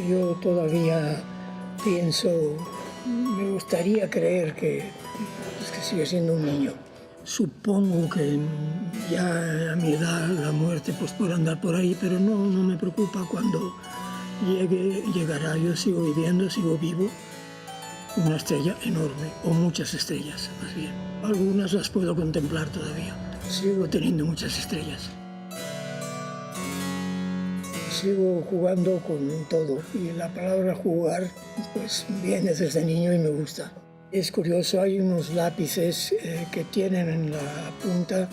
Yo todavía pienso, me gustaría creer que sigo siendo un niño. Supongo que ya a mi edad la muerte pues puede andar por ahí, pero no me preocupa. Cuando llegará. Yo sigo viviendo, sigo vivo. Una estrella enorme, o muchas estrellas, más bien. Algunas las puedo contemplar todavía. Sigo teniendo muchas estrellas. Sigo jugando con todo, y la palabra jugar pues viene desde niño y me gusta. Es curioso, hay unos lápices que tienen en la punta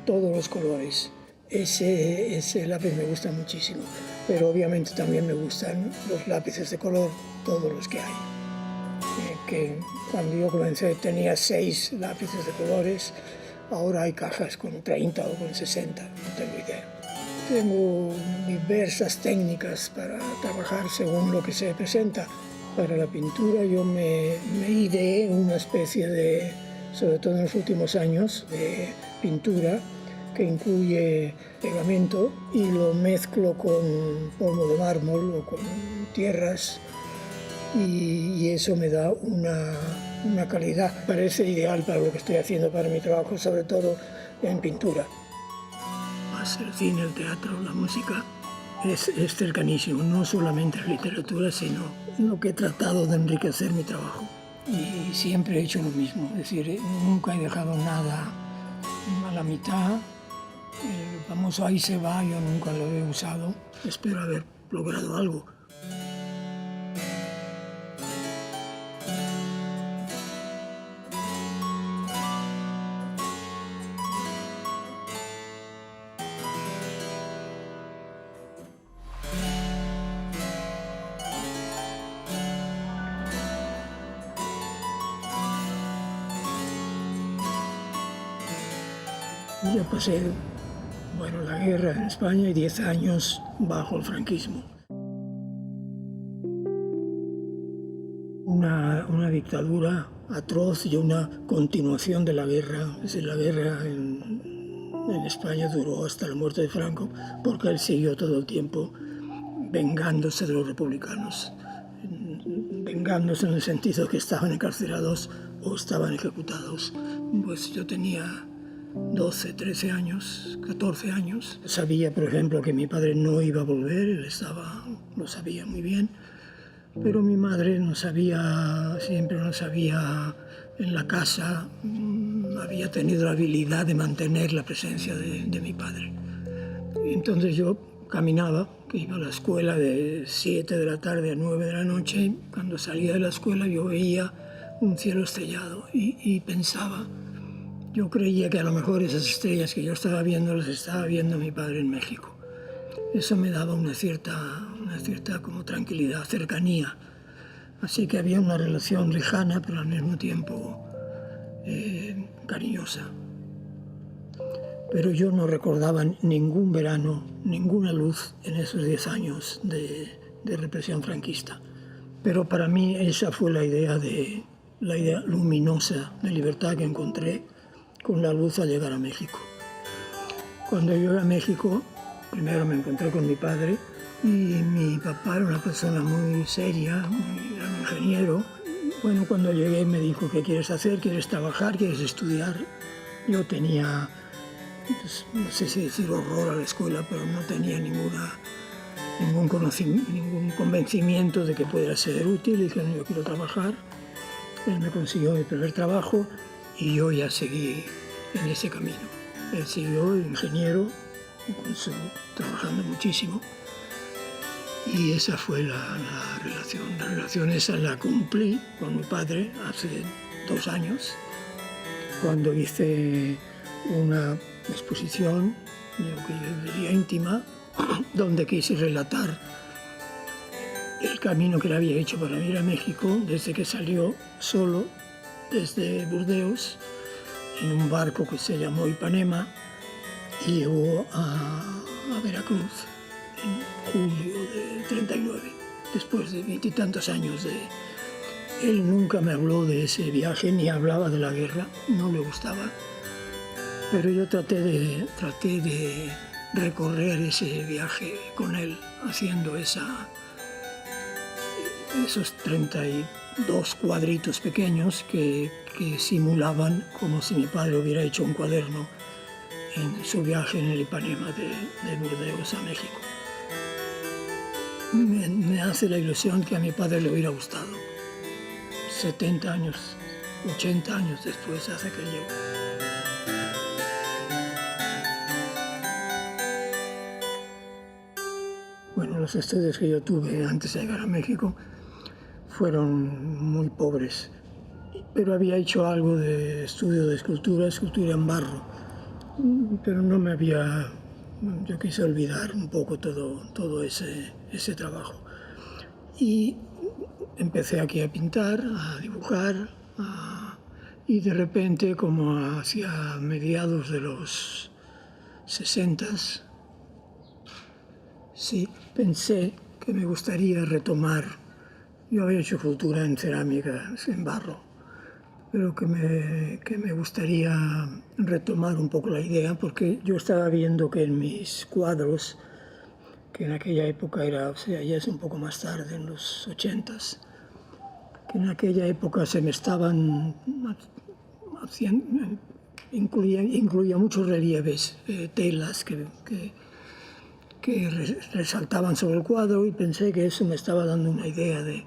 todos los colores. Ese lápiz me gusta muchísimo, pero obviamente también me gustan los lápices de color, todos los que hay. Que cuando yo comencé tenía 6 lápices de colores, ahora hay cajas con 30 o con 60, no tengo idea. Tengo diversas técnicas para trabajar según lo que se presenta. Para la pintura yo me ideé una especie de, sobre todo en los últimos años, de pintura que incluye pegamento y lo mezclo con polvo de mármol o con tierras y eso me da una calidad. Parece ideal para lo que estoy haciendo para mi trabajo, sobre todo en pintura. El cine, el teatro, la música es cercanísimo, no solamente la literatura, sino lo que he tratado de enriquecer mi trabajo. Y siempre he hecho lo mismo, es decir, nunca he dejado nada a la mitad. El famoso ahí se va, yo nunca lo he usado. Espero haber logrado algo. Yo pasé la guerra en España y 10 años bajo el franquismo. Una dictadura atroz y una continuación de la guerra. Es decir, la guerra en España duró hasta la muerte de Franco, porque él siguió todo el tiempo vengándose de los republicanos. Vengándose en el sentido que estaban encarcelados o estaban ejecutados. Pues yo tenía 12, 13 años, 14 años. Sabía, por ejemplo, que mi padre no iba a volver, él lo sabía muy bien, pero mi madre siempre no sabía en la casa, había tenido la habilidad de mantener la presencia de mi padre. Entonces yo caminaba, que iba a la escuela de 7 de la tarde a 9 de la noche, cuando salía de la escuela yo veía un cielo estrellado y pensaba. Yo creía que a lo mejor esas estrellas que yo estaba viendo las estaba viendo mi padre en México. Eso me daba una cierta como tranquilidad, cercanía. Así que había una relación lejana, pero al mismo tiempo cariñosa. Pero yo no recordaba ningún verano, ninguna luz en esos 10 años de represión franquista. Pero para mí esa fue la idea luminosa de libertad que encontré con la luz al llegar a México. Cuando yo llegué a México, primero me encontré con mi padre y mi papá era una persona muy seria, era un ingeniero. Bueno, cuando llegué me dijo, ¿qué quieres hacer? ¿Quieres trabajar? ¿Quieres estudiar? Yo tenía, pues, no sé si decir horror a la escuela, pero no tenía ningún convencimiento de que pudiera ser útil. Y dije, no, yo quiero trabajar. Él me consiguió mi primer trabajo y yo ya seguí en ese camino. Él siguió ingeniero, trabajando muchísimo. Y esa fue la relación. La relación esa la cumplí con mi padre hace 2 años, cuando hice una exposición, yo que diría íntima, donde quise relatar el camino que él había hecho para ir a México desde que salió solo desde Burdeos en un barco que se llamó Ipanema y llegó a Veracruz en julio de 39, después de 20 y tantos años Él nunca me habló de ese viaje ni hablaba de la guerra, no le gustaba, pero yo traté de recorrer ese viaje con él, haciendo esa esos 32 cuadritos pequeños que simulaban como si mi padre hubiera hecho un cuaderno en su viaje en el Ipanema de Burdeos a México. Me hace la ilusión que a mi padre le hubiera gustado. 70 años, 80 años después hace que llegó. Bueno, los estudios que yo tuve antes de llegar a México fueron muy pobres, pero había hecho algo de estudio de escultura en barro, pero no me había... Yo quise olvidar un poco todo ese trabajo. Y empecé aquí a pintar, a dibujar, y de repente, como hacia mediados de los 60s, sí, pensé que me gustaría retomar. Yo había hecho escultura en cerámica, en barro, pero que me gustaría retomar un poco la idea, porque yo estaba viendo que en mis cuadros, que en aquella época era, o sea, ya es un poco más tarde, en los 80s, que en aquella época se me estaban haciendo, incluía muchos relieves, telas que resaltaban sobre el cuadro, y pensé que eso me estaba dando una idea de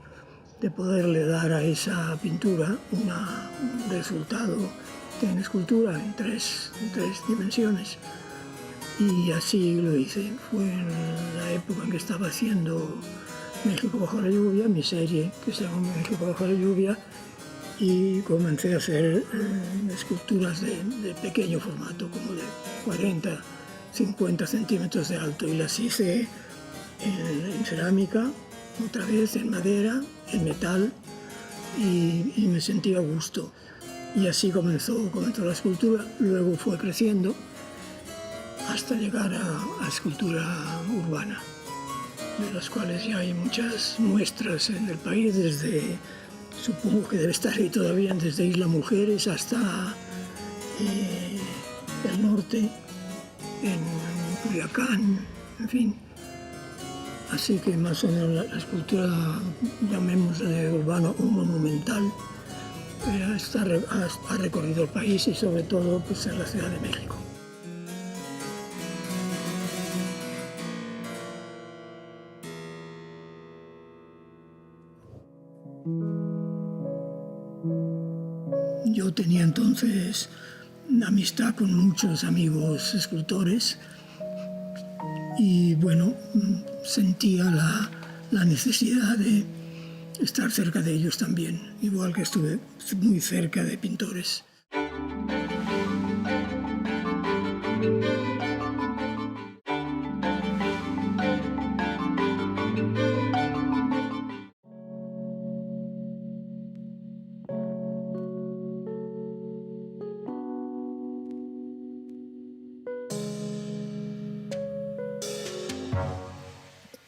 poderle dar a esa pintura un resultado en escultura en tres dimensiones. Y así lo hice. Fue en la época en que estaba haciendo México bajo la lluvia, mi serie que se llama México bajo la lluvia, y comencé a hacer esculturas de pequeño formato, como de 40, 50 centímetros de alto, y las hice en cerámica, otra vez en madera, en metal, y me sentía a gusto. Y así comenzó la escultura. Luego fue creciendo hasta llegar a escultura urbana, de las cuales ya hay muchas muestras en el país, desde, supongo que debe estar ahí todavía, desde Isla Mujeres hasta el norte, en Culiacán, en fin. Así que más o menos la escultura, llamémosle urbano o monumental, ha recorrido el país, y sobre todo pues, en la Ciudad de México. Yo tenía entonces amistad con muchos amigos escultores, y bueno, sentía la necesidad de estar cerca de ellos también, igual que estuve muy cerca de pintores.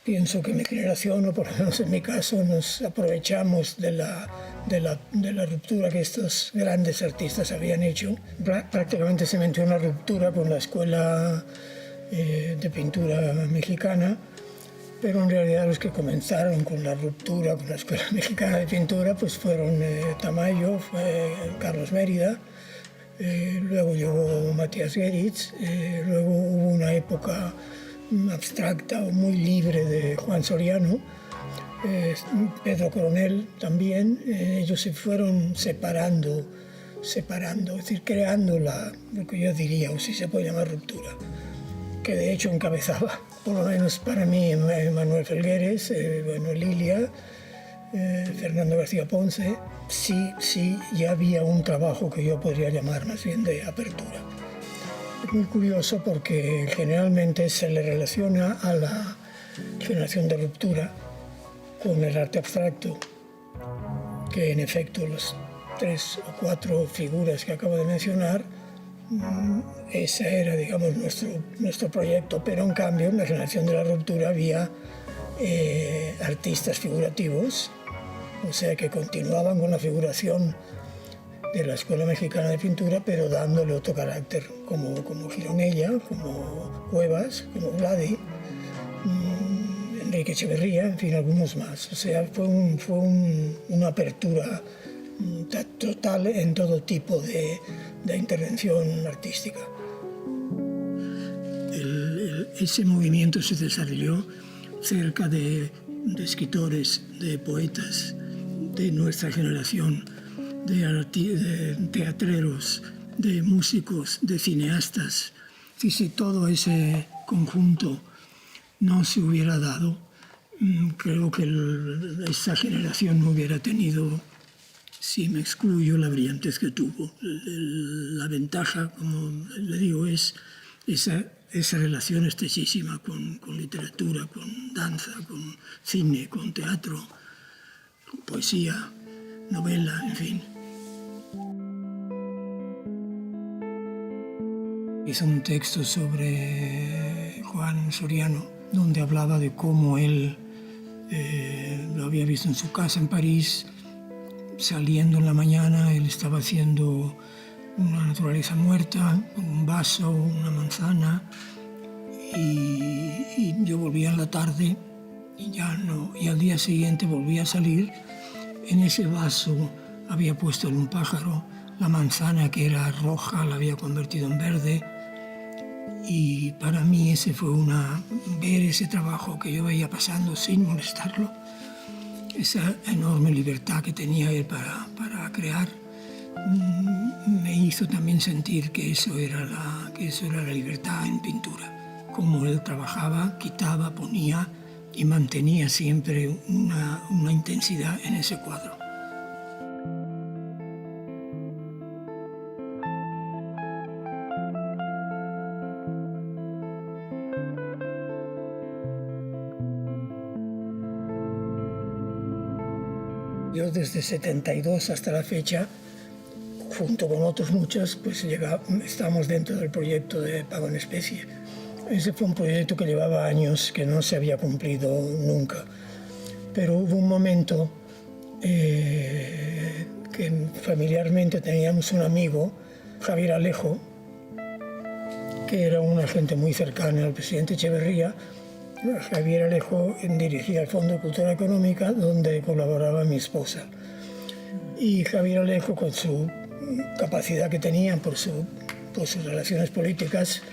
Pienso que mi generación, o por lo menos en mi caso, nos aprovechamos de la ruptura que estos grandes artistas habían hecho. Prácticamente se metió una ruptura con la escuela de pintura mexicana, pero en realidad los que comenzaron con la ruptura con la escuela mexicana de pintura pues fueron Tamayo, fue Carlos Mérida, luego llegó Matías Geritz, luego hubo una época abstracta o muy libre de Juan Soriano, Pedro Coronel también. Ellos se fueron separando, es decir, creando lo que yo diría, o si se puede llamar ruptura, que de hecho encabezaba, por lo menos para mí, Manuel Felgueres, Lilia, Fernando García Ponce. Sí, ya había un trabajo que yo podría llamar más bien de apertura. Es muy curioso porque generalmente se le relaciona a la generación de ruptura con el arte abstracto, que en efecto las 3 o 4 figuras que acabo de mencionar, ese era, digamos, nuestro proyecto, pero en cambio en la generación de la ruptura había artistas figurativos, o sea que continuaban con la figuración de la Escuela Mexicana de Pintura, pero dándole otro carácter, como Gironella, como Cuevas, como Vladi, Enrique Echeverría, en fin, algunos más. O sea, fue una apertura total en todo tipo de intervención artística. Ese movimiento se desarrolló cerca de escritores, de poetas de nuestra generación, de teatreros, de músicos, de cineastas. Si todo ese conjunto no se hubiera dado, creo que esa generación no hubiera tenido, si me excluyo, la brillantez que tuvo. La ventaja, como le digo, es esa relación estrechísima con literatura, con danza, con cine, con teatro, con poesía, novela, en fin. Hizo un texto sobre Juan Soriano, donde hablaba de cómo él lo había visto en su casa en París. Saliendo en la mañana, él estaba haciendo una naturaleza muerta, con un vaso, una manzana, y yo volvía en la tarde y ya no. Y al día siguiente volvía a salir. En ese vaso había puesto un pájaro, la manzana, que era roja, la había convertido en verde. Y para mí ese fue ver ese trabajo que yo veía pasando sin molestarlo, esa enorme libertad que tenía él para crear, me hizo también sentir que eso era la libertad en pintura. Como él trabajaba, quitaba, ponía y mantenía siempre una intensidad en ese cuadro. Yo desde 72 hasta la fecha, junto con otros muchos, pues estamos dentro del proyecto de Pago en Especie. Ese fue un proyecto que llevaba años, que no se había cumplido nunca. Pero hubo un momento que familiarmente teníamos un amigo, Javier Alejo, que era una gente muy cercana al presidente Echeverría. Javier Alejo dirigía el Fondo de Cultura Económica, donde colaboraba mi esposa. Y Javier Alejo, con su capacidad que tenía por sus relaciones políticas,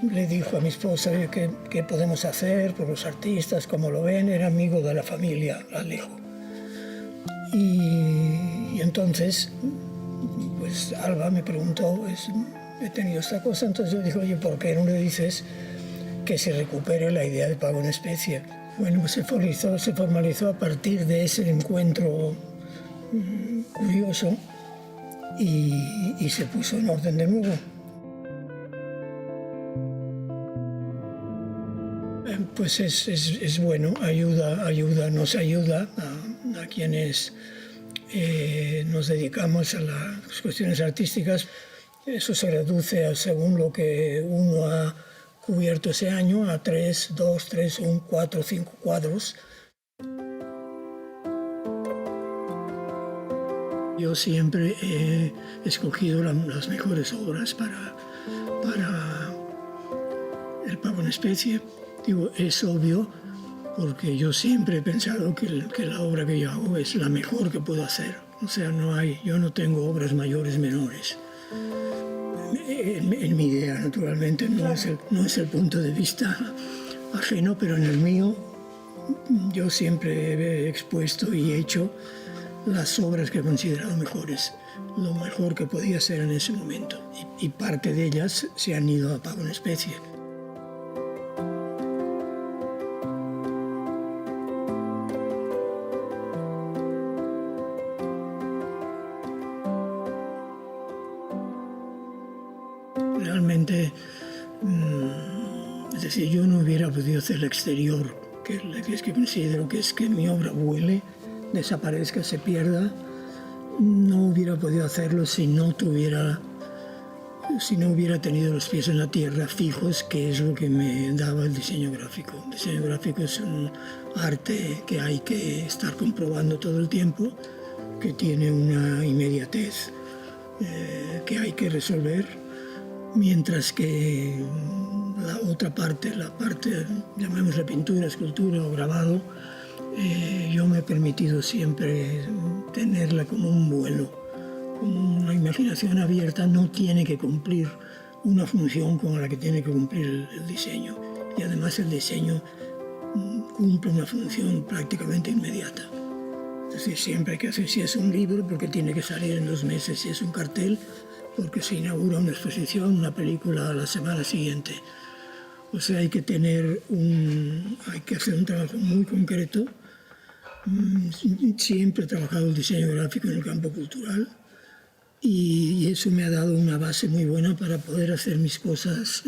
le dijo a mi esposa qué podemos hacer por los artistas, cómo lo ven. Era amigo de la familia Alejo. Y entonces, pues Alba me preguntó, he tenido esta cosa. Entonces yo dije, oye, ¿por qué no le dices que se recupere la idea de pago en especie? Bueno, pues se formalizó a partir de ese encuentro curioso y se puso en orden de nuevo. Pues es bueno, nos ayuda a quienes nos dedicamos a las cuestiones artísticas. Eso se reduce según lo que uno ha cubierto ese año, a 3, 2, 3, 1, 4, 5 cuadros. Yo siempre he escogido las mejores obras para el pago en especie. Digo, es obvio, porque yo siempre he pensado que la obra que yo hago es la mejor que puedo hacer. O sea, yo no tengo obras mayores, menores. En mi idea, naturalmente, no es el punto de vista ajeno, pero en el mío yo siempre he expuesto y hecho las obras que he considerado mejores, lo mejor que podía ser en ese momento. Y parte de ellas se han ido a pago en especie. Realmente, es decir, yo no hubiera podido hacer el exterior, que considero que es que mi obra vuele, desaparezca, se pierda. No hubiera podido hacerlo si no hubiera tenido los pies en la tierra fijos, que es lo que me daba el diseño gráfico. El diseño gráfico es un arte que hay que estar comprobando todo el tiempo, que tiene una inmediatez que hay que resolver, mientras que la otra parte, la parte, llamémosla pintura, escultura o grabado, yo me he permitido siempre tenerla como un vuelo, como una imaginación abierta. No tiene que cumplir una función como la que tiene que cumplir el diseño. Y además el diseño cumple una función prácticamente inmediata. Es decir, siempre hay que hacer, si es un libro, porque tiene que salir en 2 meses; si es un cartel, porque se inaugura una exposición, una película a la semana siguiente. O sea, hay que hacer un trabajo muy concreto. Siempre he trabajado el diseño gráfico en el campo cultural y eso me ha dado una base muy buena para poder hacer mis cosas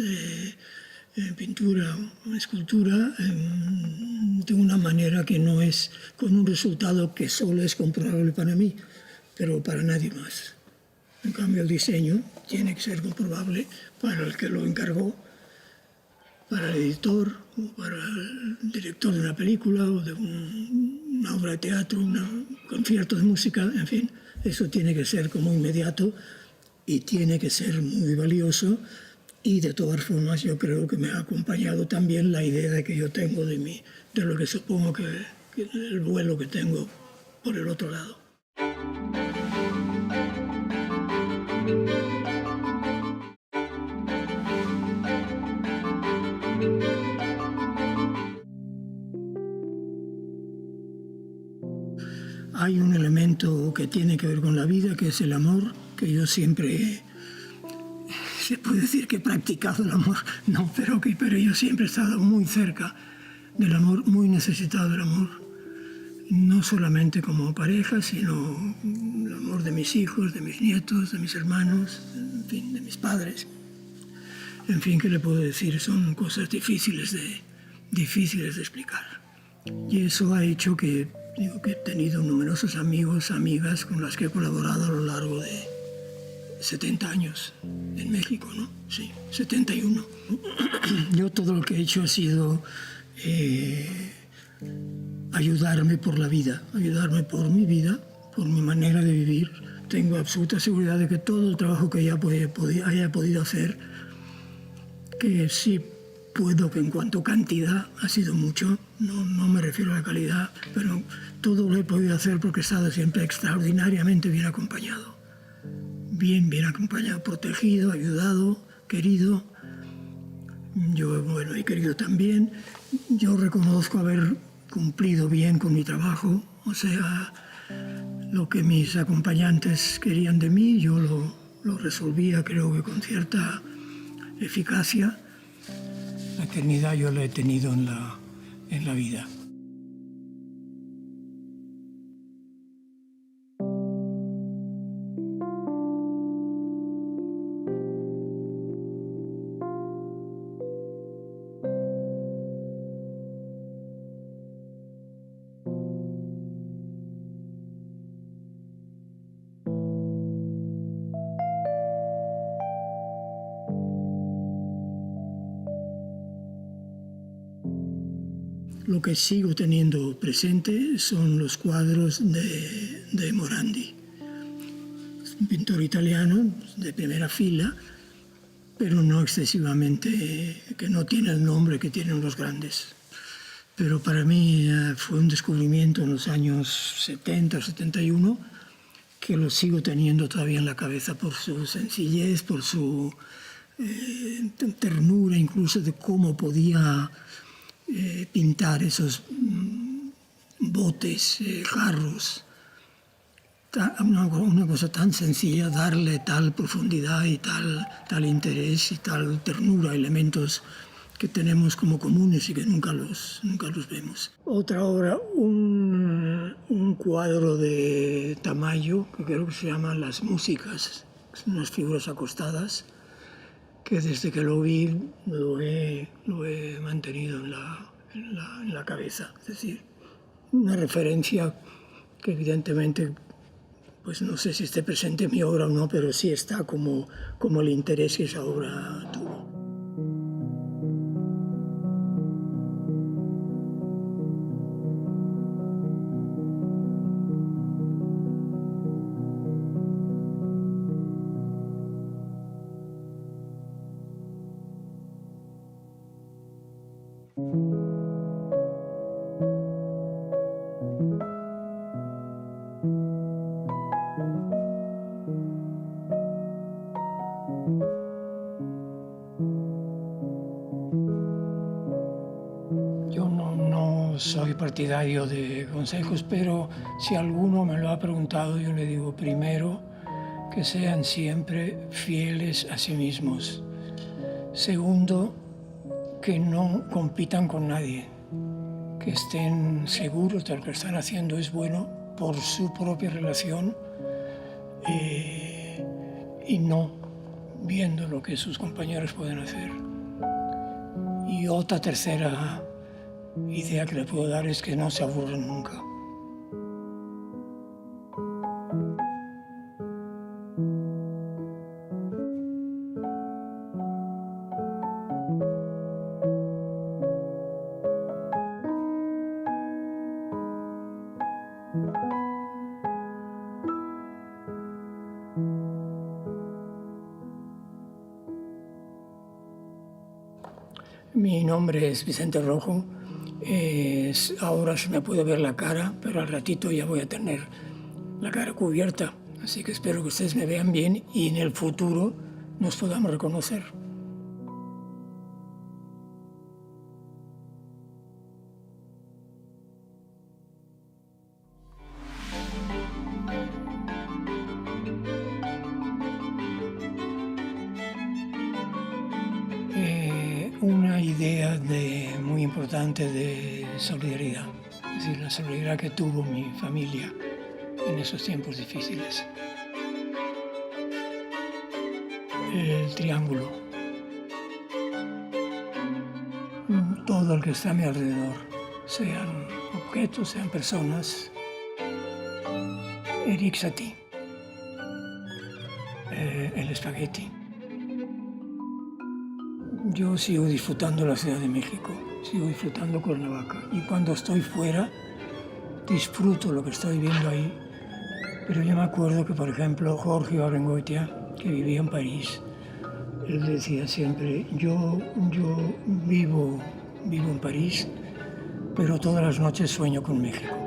en pintura o escultura de una manera que no es con un resultado que solo es comprobable para mí, pero para nadie más. En cambio, el diseño tiene que ser comprobable para el que lo encargó, para el editor, o para el director de una película o de una obra de teatro, un concierto de música, en fin. Eso tiene que ser como inmediato y tiene que ser muy valioso. Y de todas formas yo creo que me ha acompañado también la idea que yo tengo de lo que supongo que el vuelo que tengo por el otro lado. Hay un elemento que tiene que ver con la vida, que es el amor, que yo siempre, se puede decir que he practicado el amor, no, pero yo siempre he estado muy cerca del amor, muy necesitado del amor, no solamente como pareja, sino el amor de mis hijos, de mis nietos, de mis hermanos, en fin, de mis padres. En fin, ¿qué le puedo decir? Son cosas difíciles de explicar. Y eso ha hecho que he tenido numerosos amigos, amigas con las que he colaborado a lo largo de 70 años en México, ¿no? Sí, 71. Yo todo lo que he hecho ha sido ayudarme por la vida, ayudarme por mi vida, por mi manera de vivir. Tengo absoluta seguridad de que todo el trabajo que haya podido hacer, que sí puedo, que en cuanto a cantidad ha sido mucho, no me refiero a la calidad, pero todo lo he podido hacer porque he estado siempre extraordinariamente bien acompañado. Bien acompañado, protegido, ayudado, querido. Yo, bueno, he querido también. Yo reconozco haber cumplido bien con mi trabajo, o sea, lo que mis acompañantes querían de mí, yo lo resolvía, creo que con cierta eficacia. La eternidad yo la he tenido en la vida. Lo que sigo teniendo presente son los cuadros de Morandi. Es un pintor italiano de primera fila, pero no excesivamente, que no tiene el nombre que tienen los grandes. Pero para mí fue un descubrimiento en los años 70, 71, que lo sigo teniendo todavía en la cabeza por su sencillez, por su ternura, incluso de cómo podía pintar esos botes, jarros, una cosa tan sencilla, darle tal profundidad y tal interés y tal ternura, elementos que tenemos como comunes y que nunca los vemos. Otra obra, un cuadro de Tamayo, que creo que se llama Las Músicas, son unas figuras acostadas, que desde que lo vi lo he mantenido en la cabeza. Es decir, una referencia que evidentemente, pues no sé si esté presente en mi obra o no, pero sí está como el interés que esa obra tuvo. Yo no soy partidario de consejos, pero si alguno me lo ha preguntado, yo le digo primero que sean siempre fieles a sí mismos. Segundo, que no compitan con nadie, que estén seguros de lo que están haciendo es bueno por su propia relación y no viendo lo que sus compañeros pueden hacer. Y otra tercera idea que le puedo dar es que no se aburren nunca. Mi nombre es Vicente Rojo. Ahora se me puede ver la cara, pero al ratito ya voy a tener la cara cubierta. Así que espero que ustedes me vean bien y en el futuro nos podamos reconocer. Una idea muy importante de solidaridad, es decir, la solidaridad que tuvo mi familia en esos tiempos difíciles. El triángulo. Todo el que está a mi alrededor, sean objetos, sean personas. Eric Satie. El espagueti. Yo sigo disfrutando la Ciudad de México, sigo disfrutando Cuernavaca y cuando estoy fuera disfruto lo que estoy viendo ahí. Pero yo me acuerdo que, por ejemplo, Jorge Abengoitia, que vivía en París, él decía siempre, yo vivo en París, pero todas las noches sueño con México.